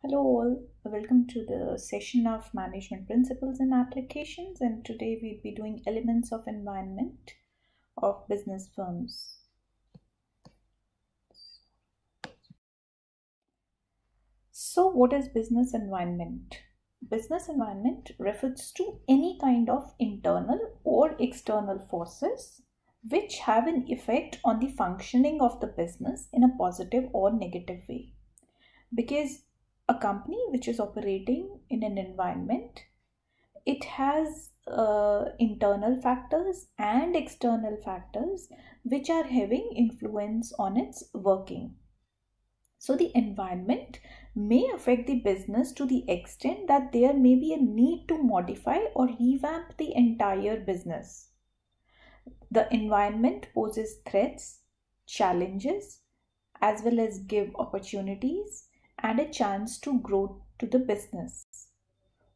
Hello, all. Welcome to the session of Management Principles and Applications. And today we'll be doing elements of environment of business firms. So, what is business environment? Business environment refers to any kind of internal or external forces which have an effect on the functioning of the business in a positive or negative way. Because a company which is operating in an environment, it has internal factors and external factors which are having influence on its working. So the environment may affect the business to the extent that there may be a need to modify or revamp the entire business. The environment poses threats, challenges, as well as give opportunities and a chance to grow to the business.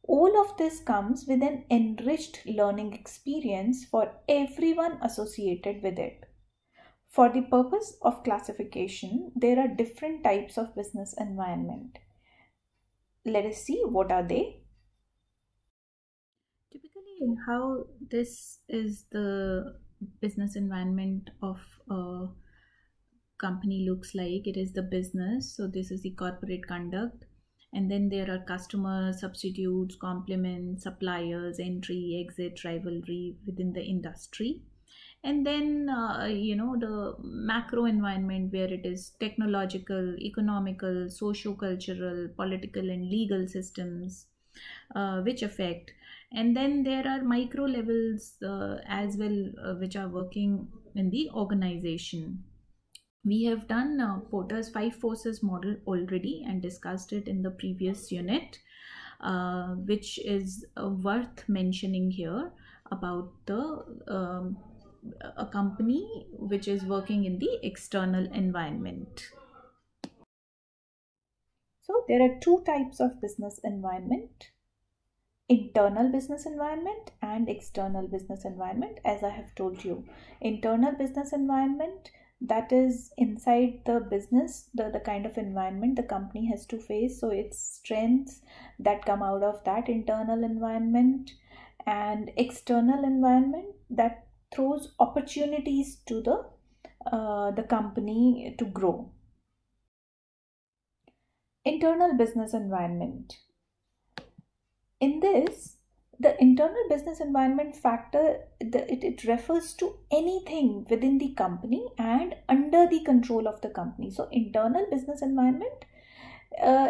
All of this comes with an enriched learning experience for everyone associated with it. For the purpose of classification, there are different types of business environment. Let us see what are they. Typically, how this is the business environment of a company looks like. It is the business, so this is the corporate conduct, and then there are customers, substitutes, complements, suppliers, entry, exit, rivalry within the industry. And then the macro environment, where it is technological, economical, socio-cultural, political and legal systems which affect. And then there are micro levels as well, which are working in the organization. We have done Porter's five forces model already and discussed it in the previous unit, which is worth mentioning here about the a company which is working in the external environment. So there are two types of business environment: internal business environment and external business environment. As I have told you, internal business environment, that is inside the business, the kind of environment the company has to face, so its strengths that come out of that internal environment. And external environment, that throws opportunities to the company to grow. Internal business environment, in this, the internal business environment factor, it refers to anything within the company and under the control of the company. So internal business environment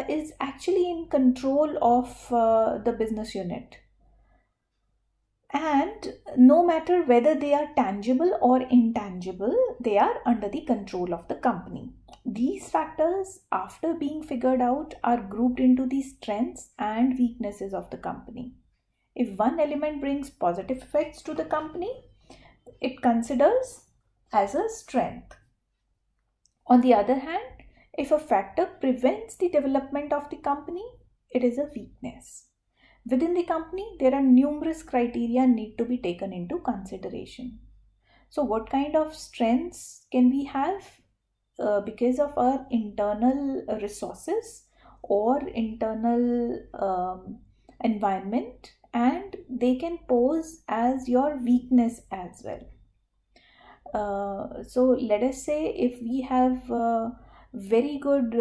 is actually in control of the business unit, and no matter whether they are tangible or intangible, they are under the control of the company. These factors, after being figured out, are grouped into the strengths and weaknesses of the company. If one element brings positive effects to the company, it considers as a strength. On the other hand, if a factor prevents the development of the company, it is a weakness. Within the company, there are numerous criteria need to be taken into consideration. So what kind of strengths can we have because of our internal resources or internal environment, and they can pose as your weakness as well. So let us say if we have very good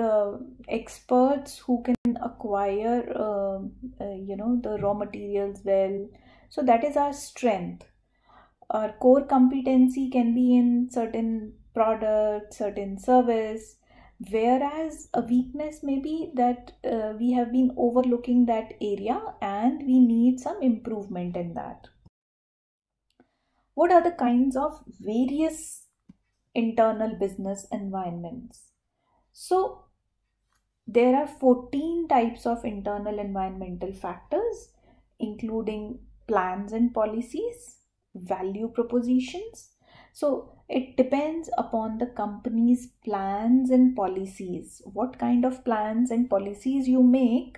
experts who can acquire the raw materials well, so that is our strength. Our core competency can be in certain product, certain service, whereas a weakness may be that we have been overlooking that area and we need some improvement in that. What are the kinds of various internal business environments? So there are 14 types of internal environmental factors, including plans and policies, value propositions. So it depends upon the company's plans and policies. What kind of plans and policies you make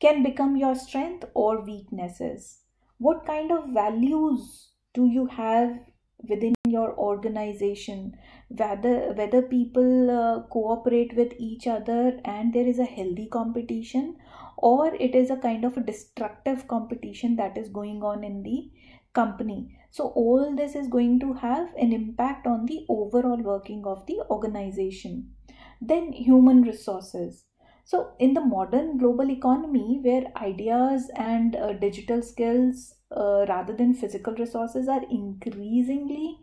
can become your strength or weaknesses. What kind of values do you have within your organization, whether people cooperate with each other and there is a healthy competition, or it is a kind of a destructive competition that is going on in the company. So all this is going to have an impact on the overall working of the organization. Then human resources. So in the modern global economy, where ideas and digital skills rather than physical resources are increasingly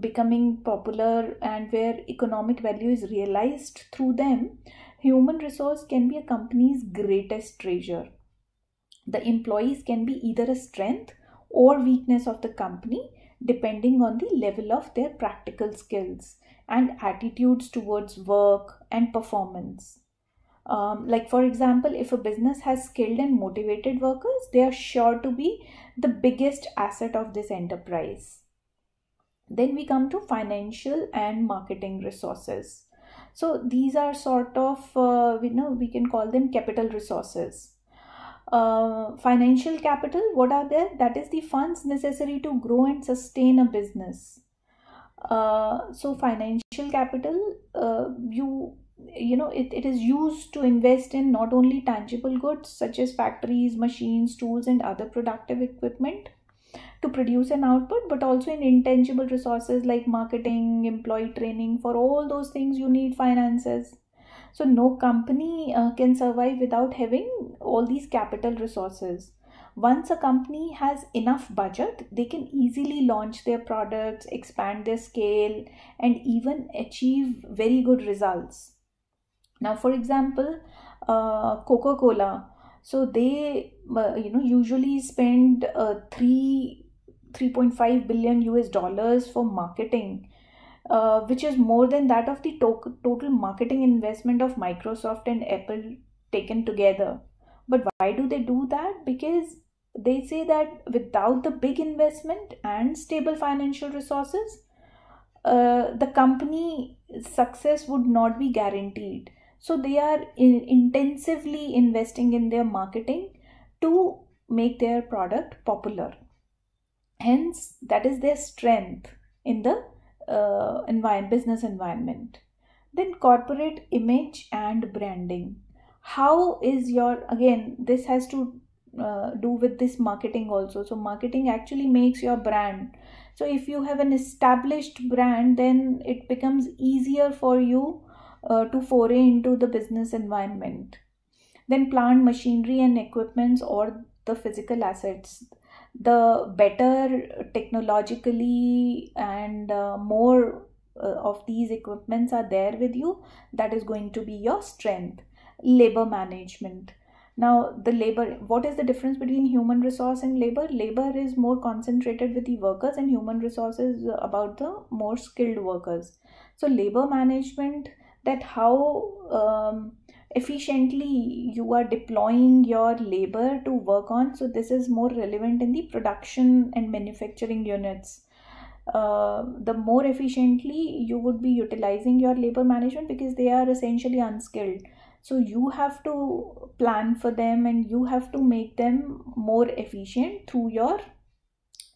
becoming popular, and where economic value is realized through them, human resource can be a company's greatest treasure. The employees can be either a strength or weakness of the company, depending on the level of their practical skills and attitudes towards work and performance. Like, for example, if a business has skilled and motivated workers, they are sure to be the biggest asset of this enterprise. Then we come to financial and marketing resources. So these are sort of, we can call them capital resources. Financial capital, what are they? That is the funds necessary to grow and sustain a business. So financial capital, it is used to invest in not only tangible goods such as factories, machines, tools, and other productive equipment to produce an output, but also in intangible resources like marketing, employee training. For all those things you need finances. So no company can survive without having all these capital resources. Once a company has enough budget, they can easily launch their products, expand their scale, and even achieve very good results. Now, for example, Coca-Cola. So they, usually spend 3.5 billion US dollars for marketing, which is more than that of the total marketing investment of Microsoft and Apple taken together. But why do they do that? Because they say that without the big investment and stable financial resources, the company success would not be guaranteed. So they are intensively investing in their marketing to make their product popular. Hence, that is their strength in the business environment. Then corporate image and branding. How is your, again, this has to do with this marketing also. So marketing actually makes your brand. So if you have an established brand, then it becomes easier for you to foray into the business environment. Then plant machinery and equipments, or the physical assets. The better technologically and more of these equipments are there with you, that is going to be your strength. Labor management. Now, the labor, what is the difference between human resource and labor? Labor is more concentrated with the workers, and human resources about the more skilled workers. So labor management, that how efficiently you are deploying your labor to work on. So this is more relevant in the production and manufacturing units. The more efficiently you would be utilizing your labor management, because they are essentially unskilled. So you have to plan for them and you have to make them more efficient through your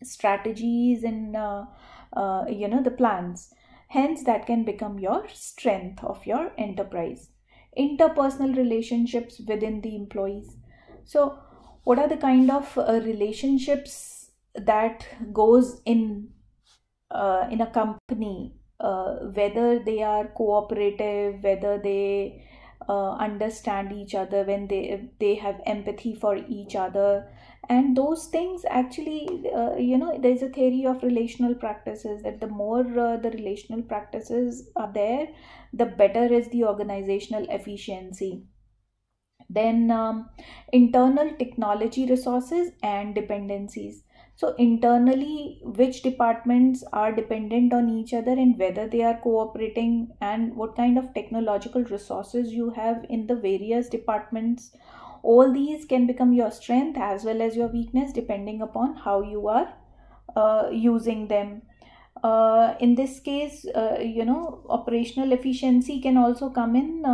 strategies and the plans. Hence, that can become your strength of your enterprise. Interpersonal relationships within the employees. So what are the kind of relationships that goes in a company, whether they are cooperative, whether they understand each other, when they have empathy for each other, and those things actually, there's a theory of relational practices, that the more the relational practices are there, the better is the organizational efficiency. Then internal technology resources and dependencies. So internally, which departments are dependent on each other and whether they are cooperating, and what kind of technological resources you have in the various departments. All these can become your strength as well as your weakness, depending upon how you are using them. In this case, operational efficiency can also come in.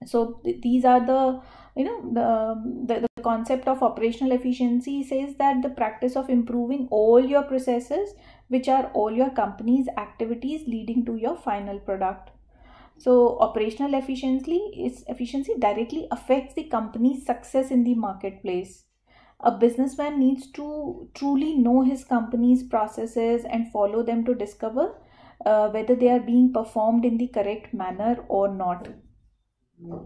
So these are the The concept of operational efficiency says that the practice of improving all your processes, which are all your company's activities leading to your final product. So operational efficiency directly affects the company's success in the marketplace. A businessman needs to truly know his company's processes and follow them to discover whether they are being performed in the correct manner or not.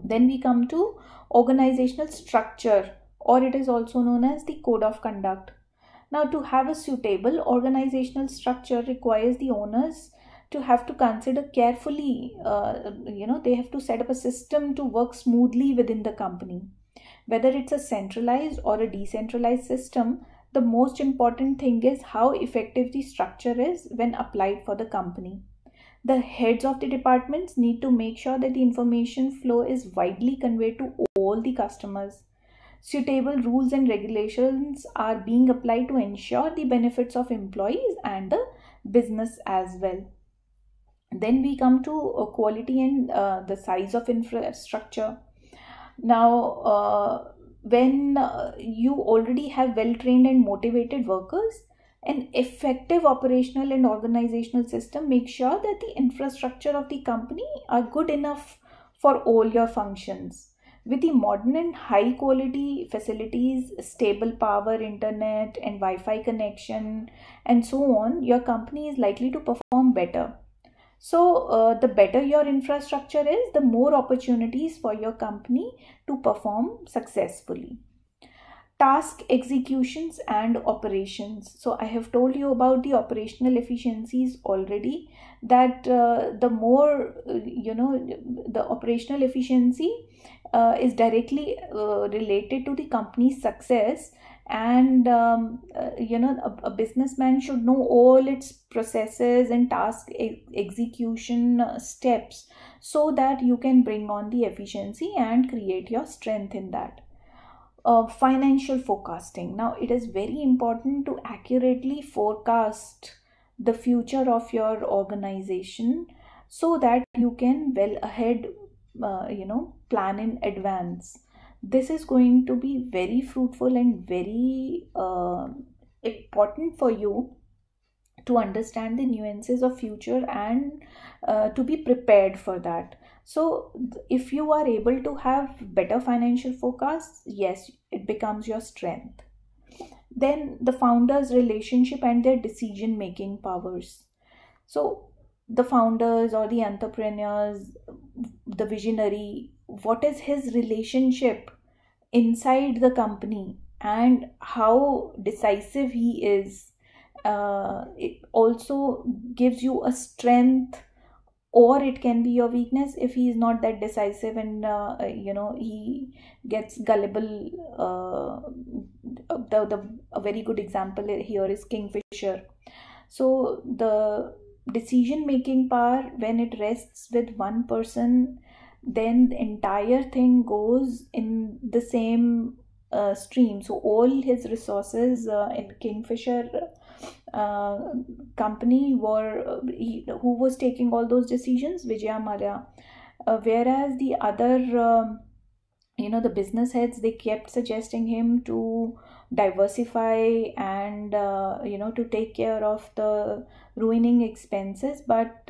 Then we come to organizational structure, or it is also known as the code of conduct. Now, to have a suitable organizational structure requires the owners to have to consider carefully, they have to set up a system to work smoothly within the company. Whether it's a centralized or a decentralized system, the most important thing is how effective the structure is when applied for the company. The heads of the departments need to make sure that the information flow is widely conveyed to all the customers. Suitable rules and regulations are being applied to ensure the benefits of employees and the business as well. Then we come to quality and the size of infrastructure. Now, when you already have well-trained and motivated workers, an effective operational and organizational system makes sure that the infrastructure of the company are good enough for all your functions. With the modern and high quality facilities, stable power, internet and Wi-Fi connection and so on, your company is likely to perform better. So the better your infrastructure is, the more opportunities for your company to perform successfully. Task executions and operations. So I have told you about the operational efficiencies already, that the more the operational efficiency is directly related to the company's success, and a businessman should know all its processes and task execution steps, so that you can bring on the efficiency and create your strength in that. Financial forecasting. Now, it is very important to accurately forecast the future of your organization, so that you can well ahead plan in advance. This is going to be very fruitful and very important for you to understand the nuances of future and to be prepared for that. So if you are able to have better financial forecasts, yes, it becomes your strength. Then the founders' relationship and their decision making powers. So the founders or the entrepreneurs, the visionary, what is his relationship inside the company and how decisive he is. It also gives you a strength, or it can be your weakness if he is not that decisive and he gets gullible. A very good example here is Kingfisher. So the decision making power, when it rests with one person, then the entire thing goes in the same stream. So all his resources in Kingfisher company were who was taking all those decisions? Vijaya Mallya. Whereas the other the business heads, they kept suggesting him to diversify and to take care of the ruining expenses, but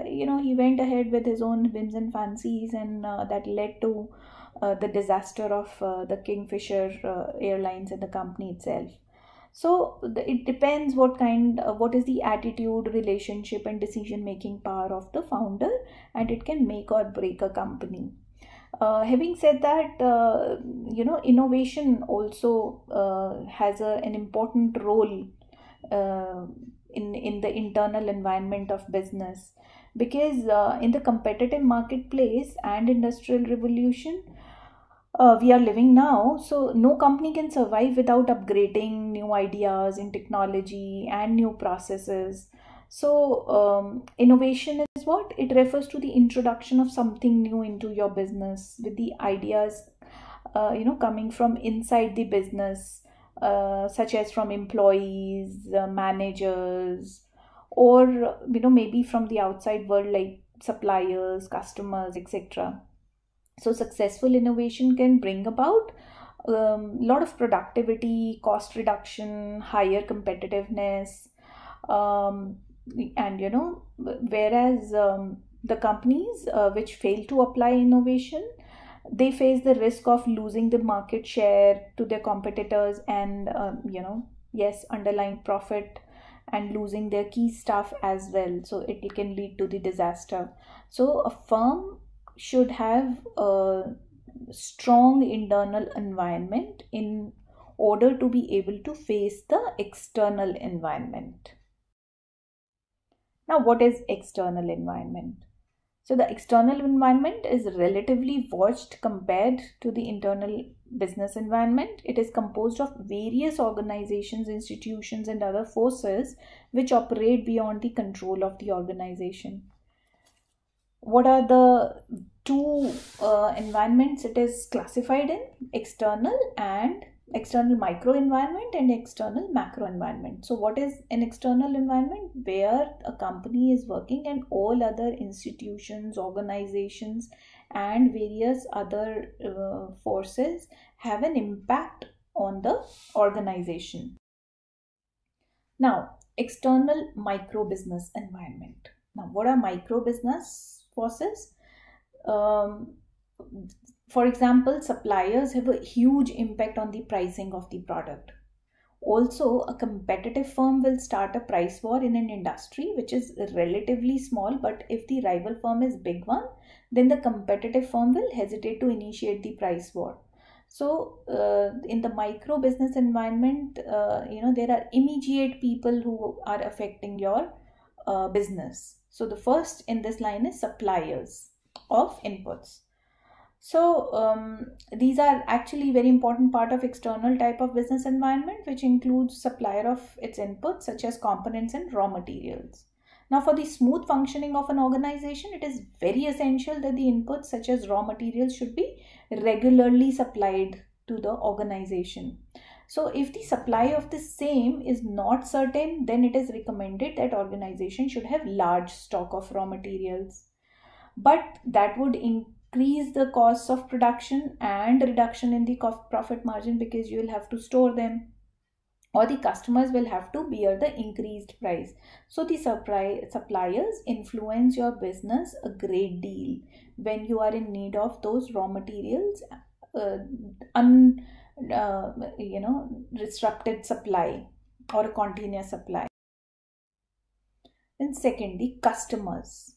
he went ahead with his own whims and fancies, and that led to the disaster of the Kingfisher Airlines and the company itself. So it depends what is the attitude, relationship and decision making power of the founder, and it can make or break a company. Having said that, innovation also has an important role in the internal environment of business, because in the competitive marketplace and industrial revolution we are living now, so no company can survive without upgrading new ideas in technology and new processes. So innovation is what? It refers to the introduction of something new into your business, with the ideas coming from inside the business, such as from employees, managers, or maybe from the outside world like suppliers, customers, etc. So successful innovation can bring about a lot of productivity, cost reduction, higher competitiveness, um, and whereas the companies which fail to apply innovation, they face the risk of losing the market share to their competitors, and yes, underlying profit, and losing their key staff as well, so it can lead to the disaster. So a firm should have a strong internal environment in order to be able to face the external environment. Now, what is external environment? So the external environment is relatively watched compared to the internal business environment. It is composed of various organizations, institutions, and other forces which operate beyond the control of the organization. What are the two environments it is classified in? External micro environment and external macro environment. So what is an external environment? Where a company is working and all other institutions, organizations, and various other forces have an impact on the organization. Now, external micro business environment. Now, what are micro business forces? For example, suppliers have a huge impact on the pricing of the product. Also, a competitive firm will start a price war in an industry which is relatively small, but if the rival firm is big one, then the competitive firm will hesitate to initiate the price war. So in the micro business environment, there are immediate people who are affecting your business. So the first in this line is suppliers of inputs. So these are actually very important part of external type of business environment, which includes supplier of its inputs such as components and raw materials. Now, for the smooth functioning of an organization, it is very essential that the inputs such as raw materials should be regularly supplied to the organization. So if the supply of the same is not certain, then it is recommended that organization should have large stock of raw materials. But that would increase the costs of production and reduction in the profit margin, because you will have to store them, or the customers will have to bear the increased price. So the suppliers influence your business a great deal when you are in need of those raw materials, disrupted supply or a continuous supply. And secondly, customers.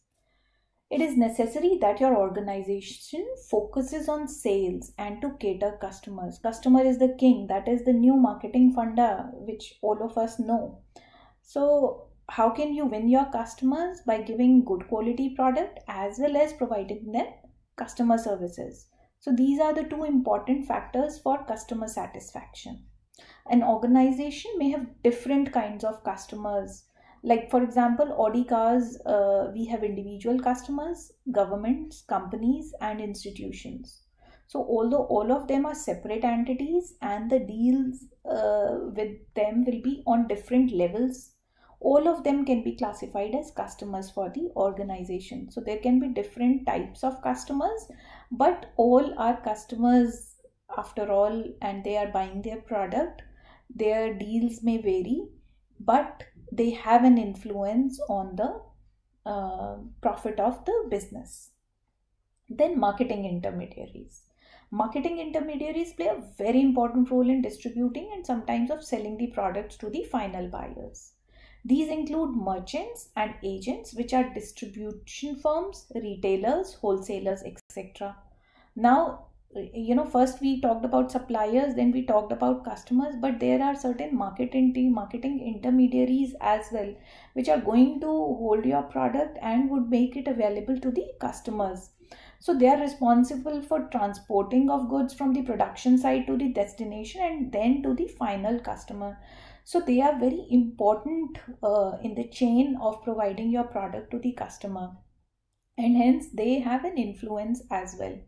It is necessary that your organization focuses on sales and to cater customers. Customer is the king. That is the new marketing funda which all of us know. So how can you win your customers? By giving good quality product as well as providing them customer services. So these are the two important factors for customer satisfaction. An organization may have different kinds of customers. Like for example, Audi cars, we have individual customers, governments, companies, and institutions. So although all of them are separate entities and the deals with them will be on different levels, all of them can be classified as customers for the organization. So there can be different types of customers, but all are customers after all, and they are buying their product. Their deals may vary, but they have an influence on the profit of the business. Then marketing intermediaries. Marketing intermediaries play a very important role in distributing and sometimes of selling the products to the final buyers. These include merchants and agents, which are distribution firms, retailers, wholesalers, etc. Now, first we talked about suppliers, then we talked about customers, but there are certain marketing intermediaries as well, which are going to hold your product and would make it available to the customers. So they are responsible for transporting of goods from the production site to the destination and then to the final customer. So they are very important in the chain of providing your product to the customer, and hence they have an influence as well.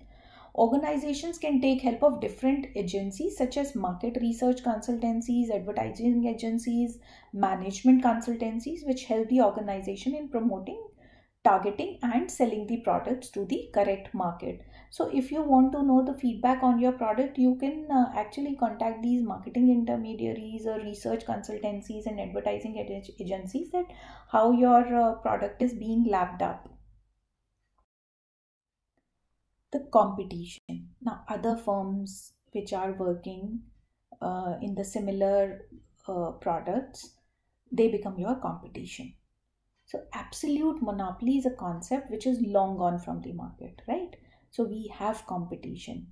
Organizations can take help of different agencies such as market research consultancies, advertising agencies, management consultancies, which help the organization in promoting, targeting, and selling the products to the correct market. So if you want to know the feedback on your product, you can actually contact these marketing intermediaries or research consultancies and advertising agencies, that how your product is being lapped up. The competition. Now, other firms which are working in the similar products, they become your competition. So, absolute monopoly is a concept which is long gone from the market, right? So, we have competition.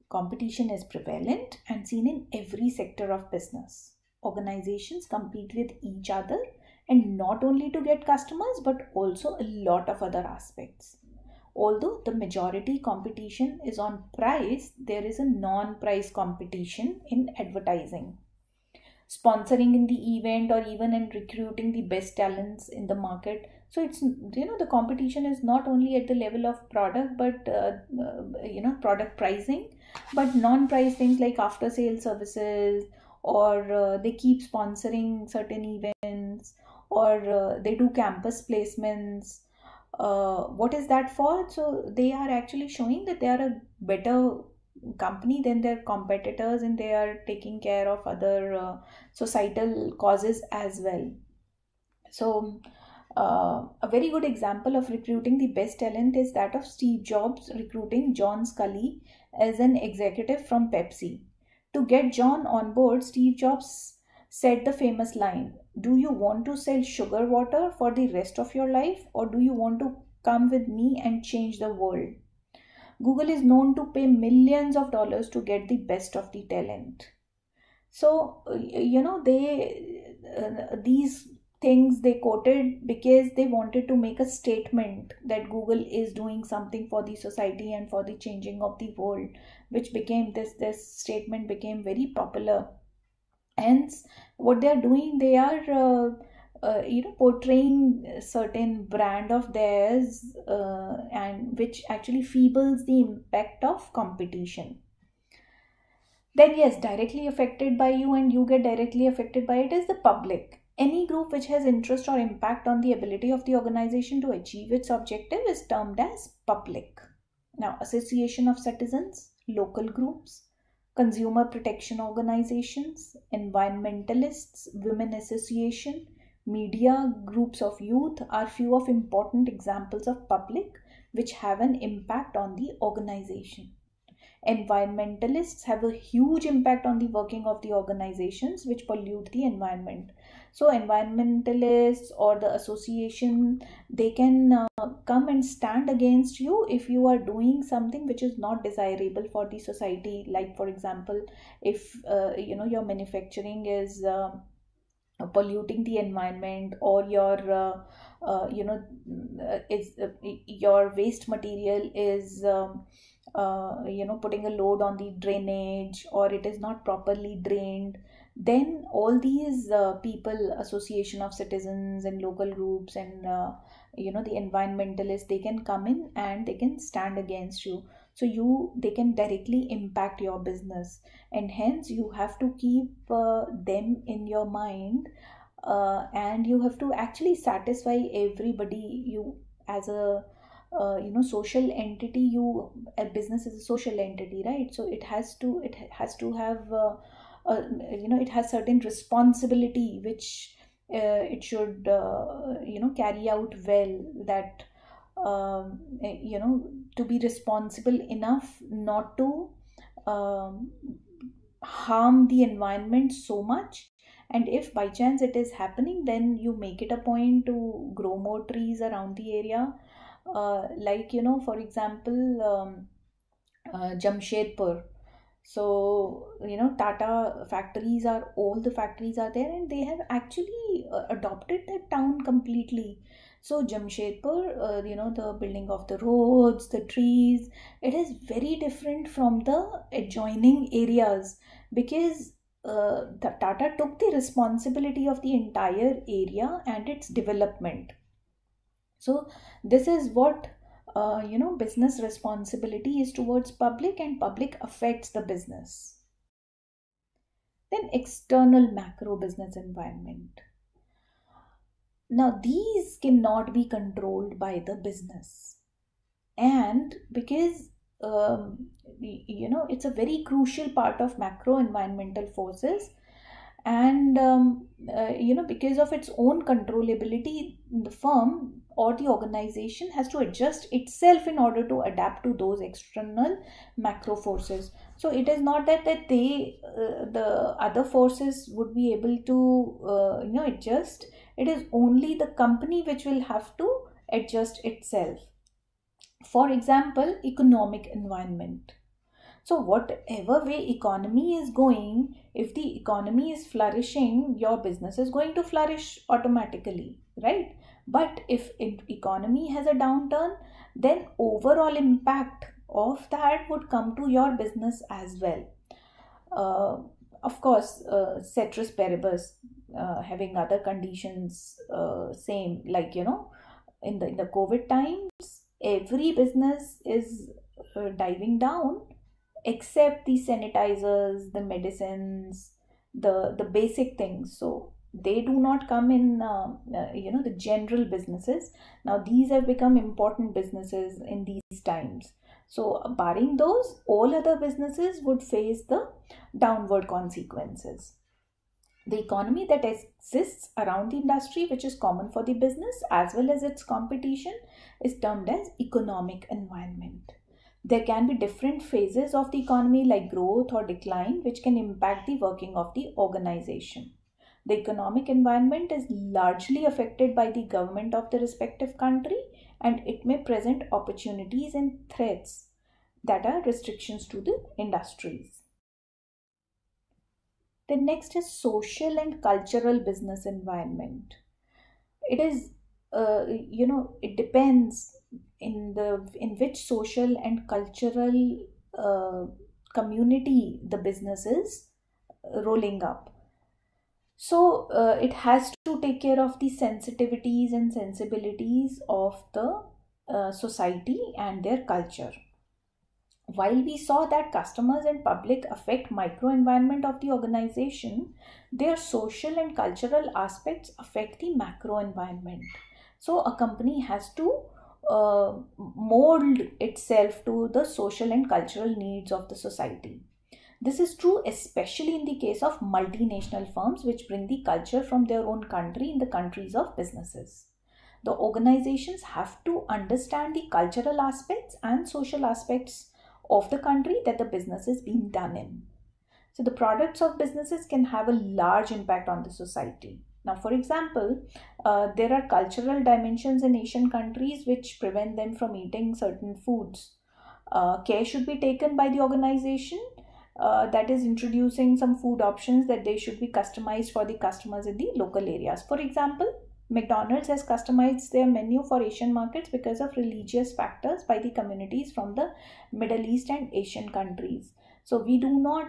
Competition is prevalent and seen in every sector of business. Organizations compete with each other, and not only to get customers but also a lot of other aspects. Although the majority competition is on price, there is a non-price competition in advertising, sponsoring in the event, or even in recruiting the best talents in the market. So it's, the competition is not only at the level of product, but product pricing, but non-price things like after sale services, or they keep sponsoring certain events, or they do campus placements. What is that for? So they are actually showing that they are a better company than their competitors, and they are taking care of other societal causes as well. So a very good example of recruiting the best talent is that of Steve Jobs recruiting John Scully as an executive from Pepsi. To get John on board, Steve Jobs said the famous line, "Do you want to sell sugar water for the rest of your life, or do you want to come with me and change the world?" Google is known to pay millions of dollars to get the best of the talent. So, these things they quoted because they wanted to make a statement that Google is doing something for the society and for the changing of the world, which became this statement became very popular. Hence, what they are doing, they are portraying a certain brand of theirs, and which actually feebles the impact of competition. Then yes, directly affected by you, and you get directly affected by it, is the public. Any group which has interest or impact on the ability of the organization to achieve its objective is termed as public. Now, association of citizens, local groups, consumer protection organizations, environmentalists, women association, media, groups of youth are few of important examples of public which have an impact on the organization. Environmentalists have a huge impact on the working of the organizations which pollute the environment. So environmentalists or the association, they can come and stand against you if you are doing something which is not desirable for the society. Like, for example, if your manufacturing is polluting the environment, or your waste material is putting a load on the drainage, or it is not properly drained, then all these people, association of citizens and local groups, and the environmentalists, they can come in and they can stand against you. So they can directly impact your business, and hence you have to keep them in your mind, and you have to actually satisfy everybody. You, as a social entity, a business is a social entity, right? So it has to have it has certain responsibility which it should carry out well, that to be responsible enough not to um, harm the environment so much. And if by chance it is happening, then you make it a point to grow more trees around the area. For example, Jamshedpur. So, Tata factories are, all the factories are there, and they have actually adopted that town completely. So, Jamshedpur, the building of the roads, the trees, it is very different from the adjoining areas, because the Tata took the responsibility of the entire area and its development. So this is what business responsibility is towards public, and public affects the business. Then external macro business environment. Now these cannot be controlled by the business, and because it's a very crucial part of macro environmental forces. And because of its own controllability, the firm or the organization has to adjust itself in order to adapt to those external macro forces. So it is not that the other forces would be able to adjust. It is only the company which will have to adjust itself. For example, economic environment. So whatever way economy is going, if the economy is flourishing, your business is going to flourish automatically, right? But if economy has a downturn, then overall impact of that would come to your business as well. Of course, ceteris paribus, having other conditions same, like in the COVID times, every business is diving down except the sanitizers, the medicines, the basic things. So they do not come in the general businesses. Now these have become important businesses in these times. So barring those, all other businesses would face the downward consequences. The economy that exists around the industry, which is common for the business as well as its competition, is termed as economic environment. There can be different phases of the economy like growth or decline, which can impact the working of the organization. The economic environment is largely affected by the government of the respective country, and it may present opportunities and threats that are restrictions to the industries. The next is social and cultural business environment. It is, it depends in which social and cultural community the business is rolling up. So it has to take care of the sensitivities and sensibilities of the society and their culture. While we saw that customers and public affect microenvironment of the organization, their social and cultural aspects affect the macro environment. So a company has to mold itself to the social and cultural needs of the society. This is true especially in the case of multinational firms which bring the culture from their own country in the countries of businesses. The organizations have to understand the cultural aspects and social aspects of the country that the business is being done in. So the products of businesses can have a large impact on the society. Now, for example, there are cultural dimensions in Asian countries which prevent them from eating certain foods. Care should be taken by the organization that is introducing some food options that they should be customized for the customers in the local areas. For example, McDonald's has customized their menu for Asian markets because of religious factors by the communities from the Middle East and Asian countries. So we do not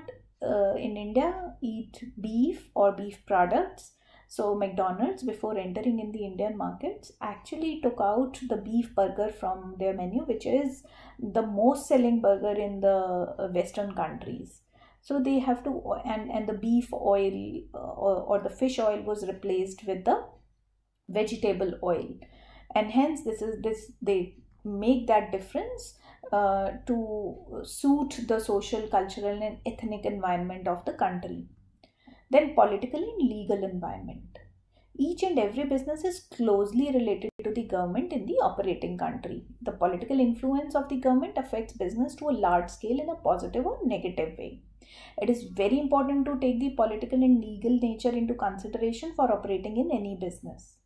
in India eat beef or beef products. So McDonald's, before entering in the Indian markets, actually took out the beef burger from their menu, which is the most selling burger in the Western countries. So they have to, and the beef oil or the fish oil was replaced with the vegetable oil, and hence they make that difference to suit the social, cultural and ethnic environment of the country. Then political and legal environment. Each and every business is closely related to the government in the operating country. The political influence of the government affects business to a large scale in a positive or negative way. It is very important to take the political and legal nature into consideration for operating in any business.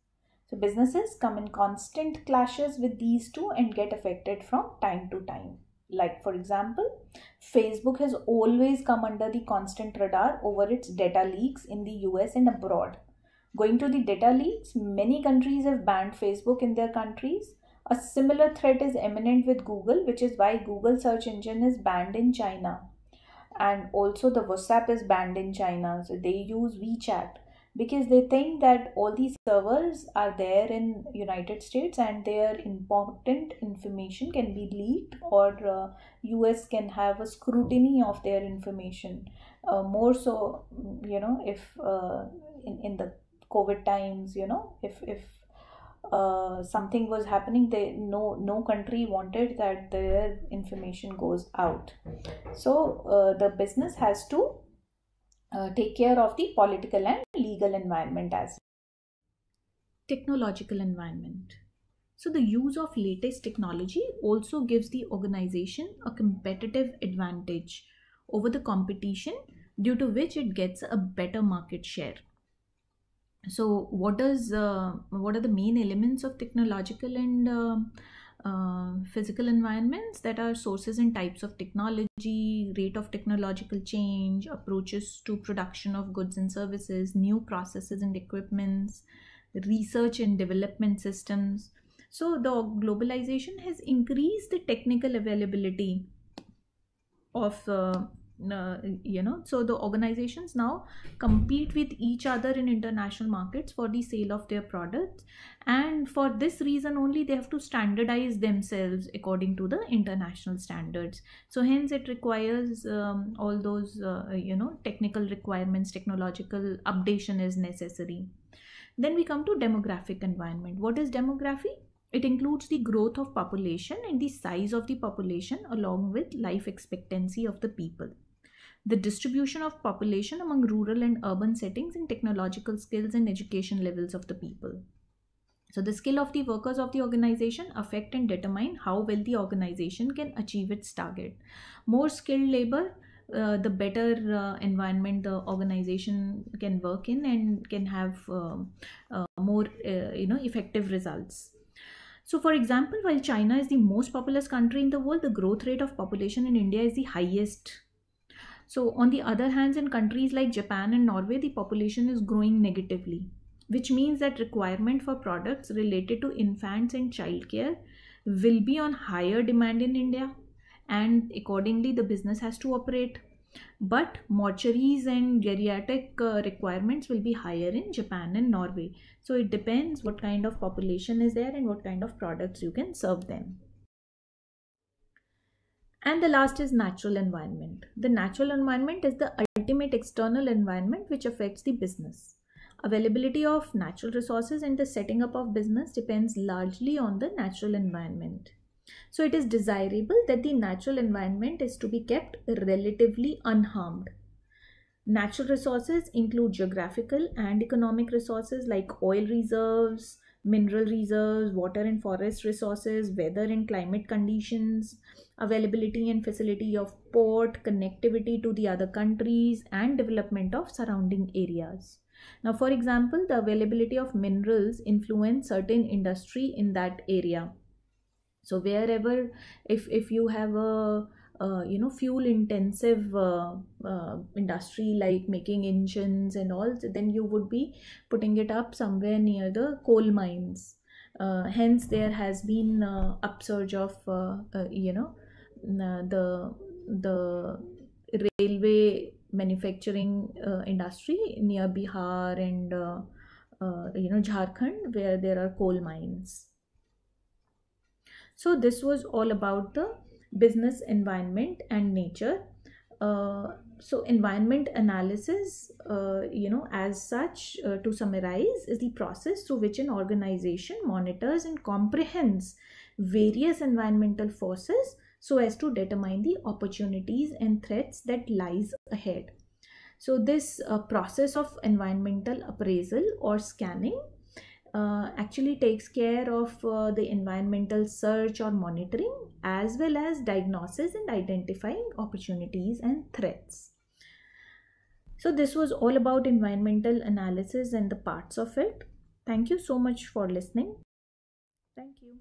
So businesses come in constant clashes with these two and get affected from time to time. Like for example, Facebook has always come under the constant radar over its data leaks in the US and abroad. Going to the data leaks, many countries have banned Facebook in their countries. A similar threat is imminent with Google, which is why Google search engine is banned in China. And also the WhatsApp is banned in China. So they use WeChat because they think that all these servers are there in United States and their important information can be leaked, or US can have a scrutiny of their information. More so, if in the COVID times, if something was happening, no country wanted that their information goes out. So the business has to take care of the political and legal environment as well. Technological environment. So the use of latest technology also gives the organization a competitive advantage over the competition, due to which it gets a better market share. So what are the main elements of technological and physical environments? That are sources and types of technology, rate of technological change, approaches to production of goods and services, new processes and equipments, research and development systems. So the globalization has increased the technical availability of so the organizations now compete with each other in international markets for the sale of their products, and for this reason only they have to standardize themselves according to the international standards. So hence it requires all those technical requirements, technological updation is necessary. Then we come to demographic environment. What is demography? It includes the growth of population and the size of the population along with life expectancy of the people. The distribution of population among rural and urban settings and technological skills and education levels of the people. So the skill of the workers of the organization affect and determine how well the organization can achieve its target. More skilled labor, the better environment the organization can work in and can have more effective results. So for example, while China is the most populous country in the world, the growth rate of population in India is the highest. So on the other hand, in countries like Japan and Norway, the population is growing negatively, which means that requirement for products related to infants and childcare will be on higher demand in India, and accordingly the business has to operate. But mortuaries and geriatric requirements will be higher in Japan and Norway. So it depends what kind of population is there and what kind of products you can serve them. And the last is natural environment. The natural environment is the ultimate external environment which affects the business. Availability of natural resources and the setting up of business depends largely on the natural environment. So it is desirable that the natural environment is to be kept relatively unharmed. Natural resources include geographical and economic resources like oil reserves, mineral reserves, water and forest resources, weather and climate conditions, availability and facility of port, connectivity to the other countries, and development of surrounding areas. Now, for example, the availability of minerals influence certain industry in that area. So wherever, if you have a fuel intensive industry like making engines and all, then you would be putting it up somewhere near the coal mines. Hence there has been upsurge of the railway manufacturing industry near Bihar and Jharkhand, where there are coal mines. So this was all about the business environment and nature. So environment analysis, as such, to summarize, is the process through which an organization monitors and comprehends various environmental forces so as to determine the opportunities and threats that lies ahead. So this process of environmental appraisal or scanning actually takes care of the environmental search or monitoring, as well as diagnosis and identifying opportunities and threats. So this was all about environmental analysis and the parts of it. Thank you so much for listening. Thank you.